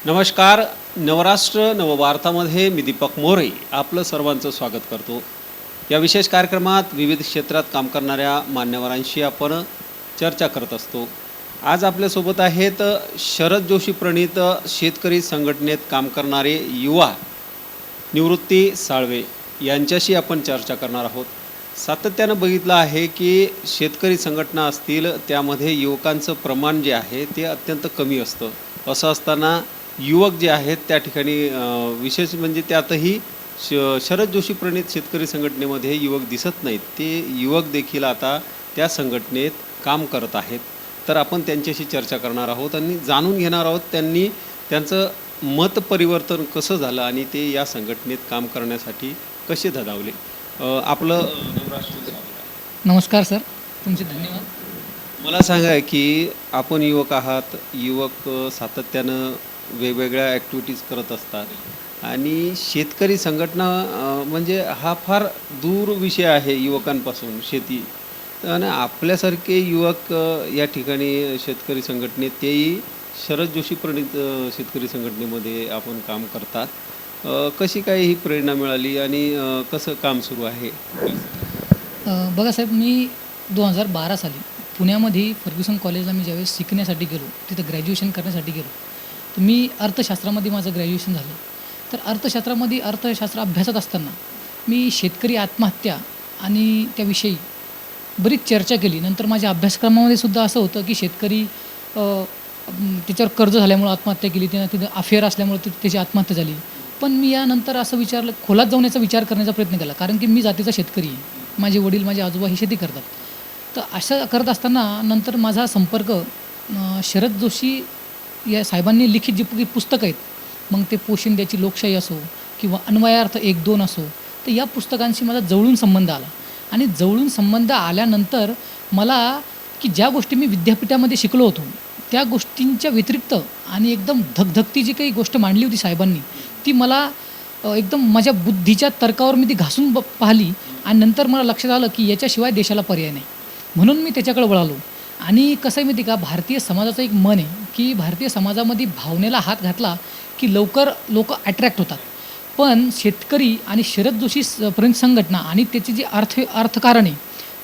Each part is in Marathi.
नमस्कार. नवराष्ट्र नववार्तामध्ये मी दीपक मोरे आपलं सर्वांचं स्वागत करतो. या विशेष कार्यक्रमात विविध क्षेत्रात काम करणाऱ्या मान्यवरांशी आपण चर्चा करत असतो. आज आपल्यासोबत आहेत शरद जोशी प्रणीत शेतकरी संघटनेत काम करणारे युवा निवृत्ती साळवे यांच्याशी आपण चर्चा करणार आहोत. सातत्यानं बघितलं आहे की शेतकरी संघटना असतील त्यामध्ये युवकांचं प्रमाण जे आहे ते अत्यंत कमी असतं. असं असताना युवक जे आहेत त्या ठिकाणी विशेष म्हणजे त्यातही शरद जोशी प्रणीत शेतकरी संघटनेमध्ये युवक दिसत नाहीत. ते युवक देखील आता त्या संघटनेत काम करत आहेत. तर आपण त्यांच्याशी चर्चा करणार आहोत आणि जाणून घेणार आहोत त्यांनी त्यांचं मत परिवर्तन कसं झालं आणि ते या संघटनेत काम करण्यासाठी कसे धडावले. आपलं नमस्कार सर, तुमचे धन्यवाद. मला सांगा की आपण युवक आहात. युवक सातत्यानं वेगवेगळ्या ॲक्टिव्हिटीज करत असतात आणि शेतकरी संघटना म्हणजे हा फार दूर विषय आहे युवकांपासून शेती. आणि आपल्यासारखे युवक या ठिकाणी शेतकरी संघटनेत तेही शरद जोशी प्रणीत शेतकरी संघटनेमध्ये आपण काम करतात. कशी काय ही प्रेरणा मिळाली आणि कसं काम सुरू आहे? बघा साहेब, मी 2012 साली पुण्यामध्ये फर्ग्युसन कॉलेजला मी ज्यावेळेस शिकण्यासाठी गेलो, तिथं ग्रॅज्युएशन करण्यासाठी गेलो, तर मी अर्थशास्त्रामध्ये माझं ग्रॅज्युएशन झालं. तर अर्थशास्त्रामध्ये अर्थशास्त्र अभ्यासात असताना मी शेतकरी आत्महत्या आणि त्याविषयी बरीच चर्चा केली. नंतर माझ्या अभ्यासक्रमामध्ये सुद्धा असं होतं की शेतकरी त्याच्यावर कर्ज झाल्यामुळं आत्महत्या केली, त्यांना तिथं अफेअर असल्यामुळे त्याची आत्महत्या झाली. पण मी यानंतर असं विचारलं, खोलात जाऊन याचा विचार करण्याचा प्रयत्न केला, कारण की मी जातीचा शेतकरी आहे. माझे वडील, माझे आजोबा ही शेती करतात. तर असं करत असताना नंतर माझा संपर्क शरद जोशी या साहेबांनी लिखित जी पुस्तकं आहेत, मग ते पोशिंद्याची लोकशाही असो किंवा अन्वयार्थ 1-2 असो, तर या पुस्तकांशी माझा जवळून संबंध आला. आणि जवळून संबंध आल्यानंतर मला की ज्या गोष्टी मी विद्यापीठामध्ये शिकलो होतो त्या गोष्टींच्या व्यतिरिक्त आणि एकदम धगधगती जी काही गोष्ट मांडली होती साहेबांनी, ती मला एकदम माझ्या बुद्धीच्या तर्कावर मी ती घासून पाहिली. आणि नंतर मला लक्षात आलं की याच्याशिवाय देशाला पर्याय नाही. म्हणून मी त्याच्याकडे वळालो. आणि कसं आहे माहिती का, भारतीय समाजाचं एक मन आहे की भारतीय समाजामध्ये भावनेला हात घातला की लवकर लोक अट्रॅक्ट होतात. पण शेतकरी आणि शरद जोशी प्रणीत संघटना आणि त्याची जी अर्थकारण आहे,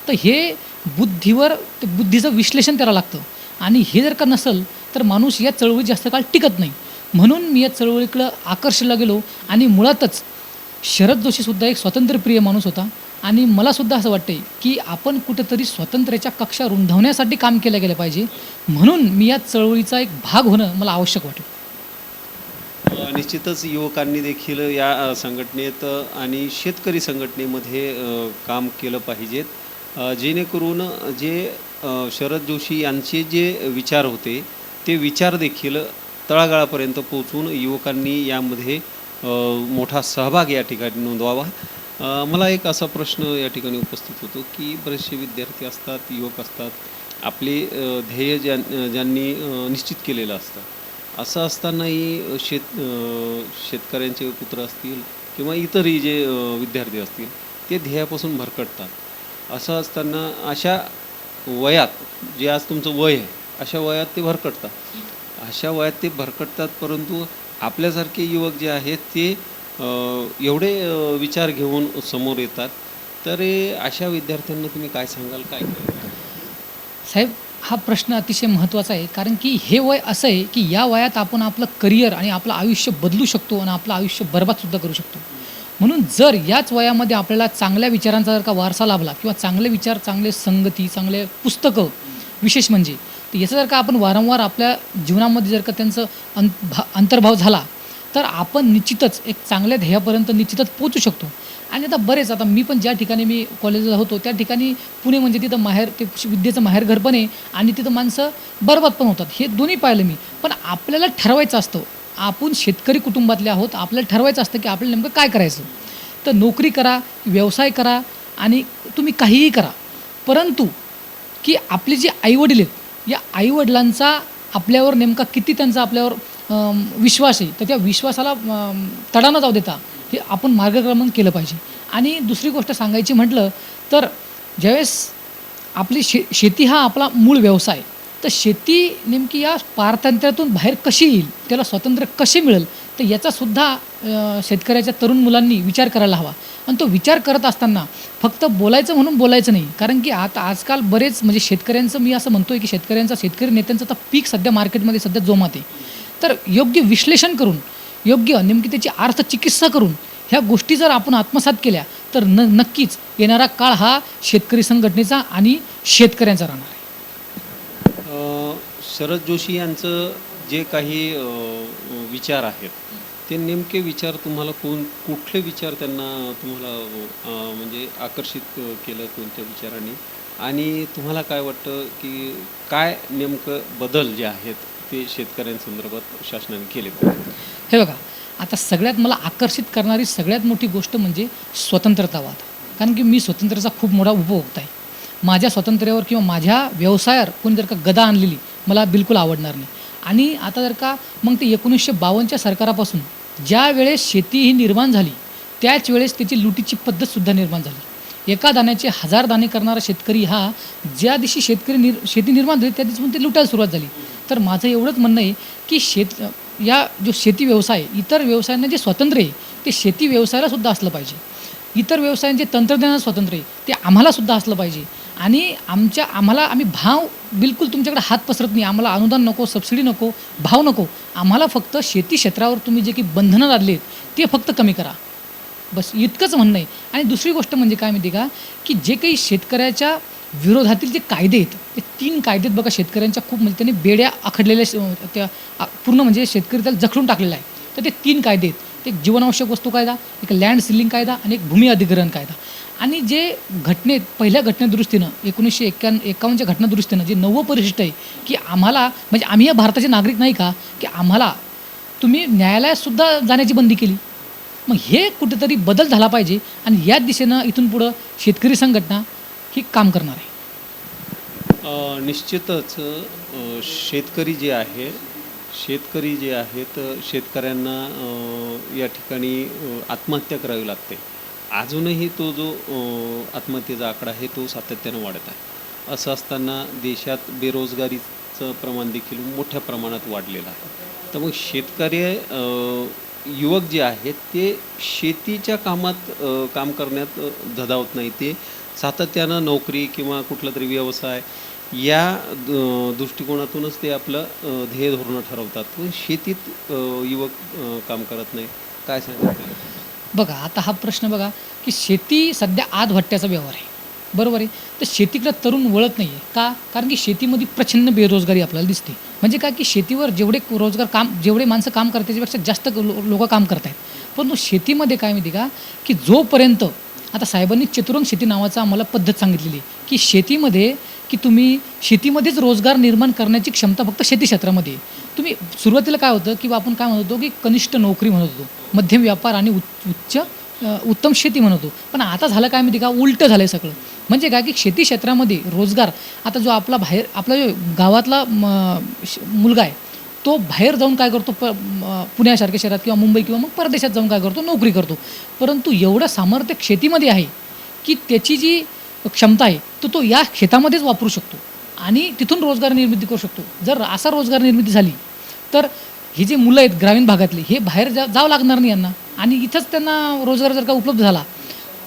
तर हे बुद्धीचं विश्लेषण करावं लागतं. आणि हे जर का नसेल तर माणूस या चळवळीत जास्त काळ टिकत नाही. म्हणून मी या चळवळीकडं आकर्षला गेलो. आणि मुळातच शरद जोशीसुद्धा एक स्वातंत्र्यप्रिय माणूस होता. आणि मलासुद्धा असं वाटते की आपण कुठेतरी स्वातंत्र्याच्या कक्षा रुंदावण्यासाठी काम केलं गेलं पाहिजे. म्हणून मी या चळवळीचा एक भाग होणं मला आवश्यक वाटलं. निश्चितच युवकांनी देखील या संघटनेत आणि शेतकरी संघटनेमध्ये काम केलं पाहिजेत, जेणेकरून जे शरद जोशी यांचे जे विचार होते ते विचार देखील तळागाळापर्यंत पोचवून युवकांनी यामध्ये मोठा सहभाग या ठिकाणी नोंदवावा. मला एक असा प्रश्न या ठिकाणी उपस्थित होतो की बरेचसे विद्यार्थी असतात, युवक असतात, आपले ध्येय ज्यांनी निश्चित केलेलं असतं. असं असतानाही शेतकऱ्यांचे पुत्र असतील किंवा इतरही जे विद्यार्थी असतील ते ध्येयापासून भरकटतात. असं असताना अशा वयात, जे आज तुमचं वय आहे, अशा वयात ते भरकटतात. अशा वयात ते भरकटतात, परंतु आपल्यासारखे युवक जे आहेत ते एवढे विचार घेऊन समोर येतात. तर अशा विद्यार्थ्यांना तुम्ही काय सांगाल, काय कराल? साहेब, हा प्रश्न अतिशय महत्त्वाचा आहे. कारण की हे वय असं आहे की या वयात आपण आपलं करिअर आणि आपलं आयुष्य बदलू शकतो आणि आपलं आयुष्य बरबादसुद्धा करू शकतो. म्हणून जर याच वयामध्ये आपल्याला चांगल्या विचारांचा जर का वारसा लाभला किंवा चांगले विचार, चांगले संगती, चांगले पुस्तकं विशेष म्हणजे, तर याचं जर का आपण वारंवार आपल्या जीवनामध्ये जर का त्यांचं अंतर्भाव झाला तर आपण निश्चितच एक चांगल्या ध्येयापर्यंत निश्चितच पोचू शकतो. आणि आता मी पण ज्या ठिकाणी मी कॉलेजला होतो त्या ठिकाणी पुणे म्हणजे तिथं ते विद्येचं माहेरघर पण आहे आणि तिथं माणसं बरबाद पण होतात. हे दोन्ही पाहिलं मी. पण आपल्याला ठरवायचं असतं, आपण शेतकरी कुटुंबातले आहोत, आपल्याला ठरवायचं असतं की आपल्याला नेमकं काय करायचं. तर नोकरी करा, व्यवसाय करा आणि तुम्ही काहीही करा, परंतु की आपले जे आईवडील आहेत या आईवडिलांचा आपल्यावर नेमका किती त्यांचा आपल्यावर विश्वास आहे, तर त्या विश्वासाला तडा न जाऊ देता हे आपण मार्गक्रमण केलं पाहिजे. आणि दुसरी गोष्ट सांगायची म्हटलं तर ज्यावेळेस आपली शेती हा आपला मूळ व्यवसाय, तर तर शेती नेमकी या पारतंत्र्यातून बाहेर कशी येईल, त्याला स्वातंत्र्य कसे मिळेल, तर याचासुद्धा शेतकऱ्याच्या तरुण मुलांनी विचार करायला हवा. आणि तो विचार करत असताना फक्त बोलायचं म्हणून बोलायचं नाही. कारण की आता आजकाल बरेच म्हणजे शेतकऱ्यांचं मी असं म्हणतो आहे की शेतकरी नेत्यांचं आता पीक सध्या मार्केटमध्ये सध्या जोमात आहे. तर योग्य विश्लेषण करून, योग्य नेमकी त्याची अर्थचिकित्सा करून ह्या गोष्टी जर आपण आत्मसात केल्या तर नक्कीच येणारा काळ हा शेतकरी संघटनेचा आणि शेतकऱ्यांचा राहणार आहे. शरद जोशी यांचं जे काही विचार आहेत ते नेमके विचार तुम्हाला कुठले विचार त्यांना तुम्हाला म्हणजे आकर्षित केलं कोणत्या विचारांनी, आणि तुम्हाला काय वाटतं की काय नेमकं बदल जे आहेत ते शेतकऱ्यांसंदर्भात शासनाने केले पाहिजे? हे बघा, आता सगळ्यात मला आकर्षित करणारी सगळ्यात मोठी गोष्ट म्हणजे स्वतंत्रतावाद. कारण की मी स्वातंत्र्याचा खूप मोठा उपभोक्ता आहे. माझ्या स्वातंत्र्यावर किंवा माझ्या व्यवसायावर कोणी जर का गदा आणलेली मला बिलकुल आवडणार नाही. आणि आता जर का मग ते 1952च्या सरकारापासून ज्या वेळेस शेती ही निर्माण झाली त्याच वेळेस त्याची लुटीची पद्धतसुद्धा निर्माण झाली. एका दाण्याचे 1000 दाणे करणारा शेतकरी हा ज्या दिवशी शेती निर्माण झाली त्या दिवशी ते लुटायला सुरुवात झाली. तर माझं एवढंच म्हणणं आहे की या जो शेती व्यवसाय इतर व्यवसायांना जे स्वातंत्र्य आहे ते शेती व्यवसायाला सुद्धा असलं पाहिजे. इतर व्यवसायांचे तंत्रज्ञानाचं स्वातंत्र्य आहे ते आम्हालासुद्धा असलं पाहिजे. आणि आम्ही भाव बिलकुल तुमच्याकडे हात पसरत नाही. आम्हाला अनुदान नको, सबसिडी नको, भाव नको. आम्हाला फक्त शेती क्षेत्रावर तुम्ही जे काही बंधनं लादली आहेत ते फक्त कमी करा, बस इतकंच म्हणणं आहे. आणि दुसरी गोष्ट म्हणजे काय माहिती का, की जे काही शेतकऱ्याच्या विरोधातील जे कायदे आहेत ते 3 कायदेत बघा शेतकऱ्यांच्या खूप म्हणजे त्यांनी बेड्या आखडलेल्या त्या पूर्ण म्हणजे शेतकरी त्याला जखडून टाकलेला आहे. तर ते 3 कायदे आहेत. ते एक जीवनावश्यक वस्तू कायदा, एक लँड सिलिंग कायदा आणि एक भूमी अधिग्रहण कायदा. आणि जे घटनेत पहिल्या घटनेदुरुस्तीनं 1951च्या घटनादुरुस्तीनं जे 9वं परिशिष्ट आहे की आम्हाला म्हणजे आम्ही या भारताचे नागरिक नाही का, की आम्हाला तुम्ही न्यायालयातसुद्धा जाण्याची बंदी केली. मग हे कुठेतरी बदल झाला पाहिजे आणि याच दिशेनं इथून पुढं शेतकरी संघटना ही काम करणार आहे. निश्चितच शेतकरी जे आहेत शेतकऱ्यांना या ठिकाणी आत्महत्या करावी लागते. अजूनही तो जो आत्महत्येचा आकडा आहे तो सातत्यानं वाढत आहे. असं असताना देशात बेरोजगारीचं प्रमाण देखील मोठ्या प्रमाणात वाढलेलं आहे. तर मग शेतकरी युवक जे आहेत ते शेतीच्या कामात काम करण्यात झदावत नाही. ते सातत्यानं नोकरी किंवा कुठला तरी व्यवसाय या दृष्टिकोनातूनच ते आपलं ध्येय धोरणं ठरवतात. पण शेतीत युवक काम करत नाही. काय सांगायचं? बघा, आता हा प्रश्न बघा की शेती सध्या आज भट्ट्याचा व्यवहार आहे, बरोबर आहे. तर शेतीकडे तरुण वळत नाही आहे का, कारण की शेतीमध्ये प्रचंड बेरोजगारी आपल्याला दिसते. म्हणजे काय की शेतीवर जेवढे माणसं काम करतात त्याच्यापेक्षा जास्त लोक काम करत आहेत. परंतु शेतीमध्ये काय माहिती का, की जोपर्यंत आता साहेबांनी चतुरंग शेती नावाचा आम्हाला पद्धत सांगितलेली की शेतीमध्ये की तुम्ही शेतीमध्येच रोजगार निर्माण करण्याची क्षमता फक्त शेती क्षेत्रामध्ये आहे. तुम्ही सुरुवातीला काय होतं की आपण काय म्हणत होतो की कनिष्ठ नोकरी म्हणत होतो, मध्यम व्यापार आणि उत्तम शेती म्हणत होतो. पण आता झालं काय माहिती का, उलटं झालं आहे सगळं. म्हणजे काय की शेती क्षेत्रामध्ये रोजगार आता जो आपला जो गावातला मुलगा आहे तो बाहेर जाऊन काय करतो, पुण्यासारख्या शहरात किंवा मुंबई किंवा मग परदेशात जाऊन काय करतो, नोकरी करतो. परंतु एवढं सामर्थ्य शेतीमध्ये आहे की त्याची जी क्षमता आहे तो या शेतामध्येच वापरू शकतो आणि तिथून रोजगार निर्मिती करू शकतो. जर असा रोजगार निर्मिती झाली तर हे जे मुलं आहेत ग्रामीण भागातले हे बाहेर जावं लागणार नाही यांना. आणि इथंच त्यांना रोजगार जर का उपलब्ध झाला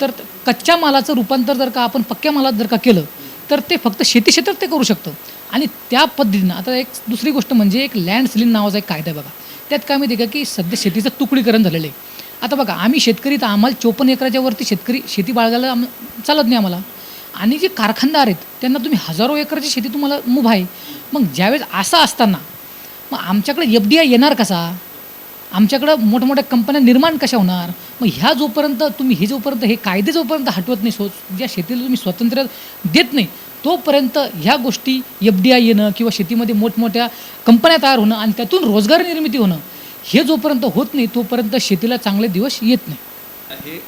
तर कच्च्या मालाचं रूपांतर जर का आपण पक्क्या मालात जर का केलं तर ते फक्त शेती क्षेत्रात ते करू शकतं. आणि त्या पद्धतीनं आता एक दुसरी गोष्ट म्हणजे एक लँड सिलिंग नावाचा एक कायदा आहे बघा. त्यात काय माहिती आहे का की सध्या शेतीचं तुकडीकरण झालेलं आहे. आता बघा, आम्ही शेतकरी तर आम्हाला 54 एकराच्या वरती शेती बाळगायला चालत नाही आम्हाला. आणि जे कारखानदार आहेत त्यांना तुम्ही हजारो एकरची शेती तुम्हाला मुभा आहे. मग ज्यावेळेस असं असताना मग आमच्याकडे FDI येणार कसा, आमच्याकडं मोठमोठ्या कंपन्या निर्माण कशा होणार. मग जोपर्यंत हे कायदे जोपर्यंत हटवत नाही, ज्या शेतीला तुम्ही स्वातंत्र्य देत नाही तोपर्यंत ह्या गोष्टी FDI येणं किंवा शेतीमध्ये मोठमोठ्या कंपन्या तयार होणं आणि त्यातून रोजगार निर्मिती होणं हे जोपर्यंत होत नाही तोपर्यंत शेतीला चांगले दिवस येत नाही.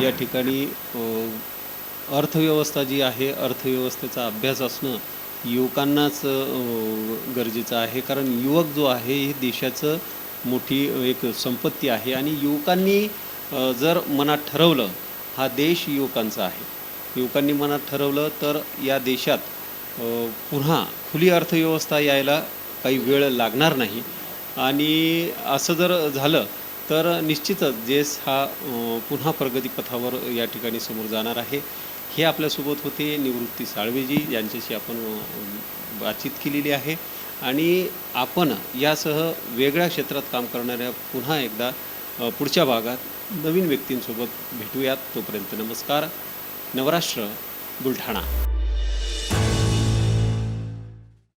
या ठिकाणी अर्थव्यवस्था जी आहे अर्थव्यवस्थेचा अभ्यास असणं युवकांनाच गरजेचं आहे. कारण युवक जो आहे हे देशाचं मोठी एक संपत्ती आहे आणि युवकांनी जर मनात ठरवलं, हा देश युवकांचा आहे, युवकांनी मनात ठरवलं तर या देशात पुन्हा खुली अर्थव्यवस्था यायला काही वेळ लागणार नाही आणि असं जर झालं तर निश्चितच देश हा पुन्हा प्रगतीपथावर या ठिकाणी समोर जाणार आहे. हे आपल्यासोबत होते निवृत्ती साळवेजी, यांच्याशी आपण बातचीत केलेली आहे आणि आपण यासह वेगळ्या क्षेत्रात काम करणाऱ्या पुन्हा एकदा पुढच्या भागात नवीन व्यक्तींसोबत भेटूयात. तोपर्यंत नमस्कार. नवराष्ट्र, बुलढाणा.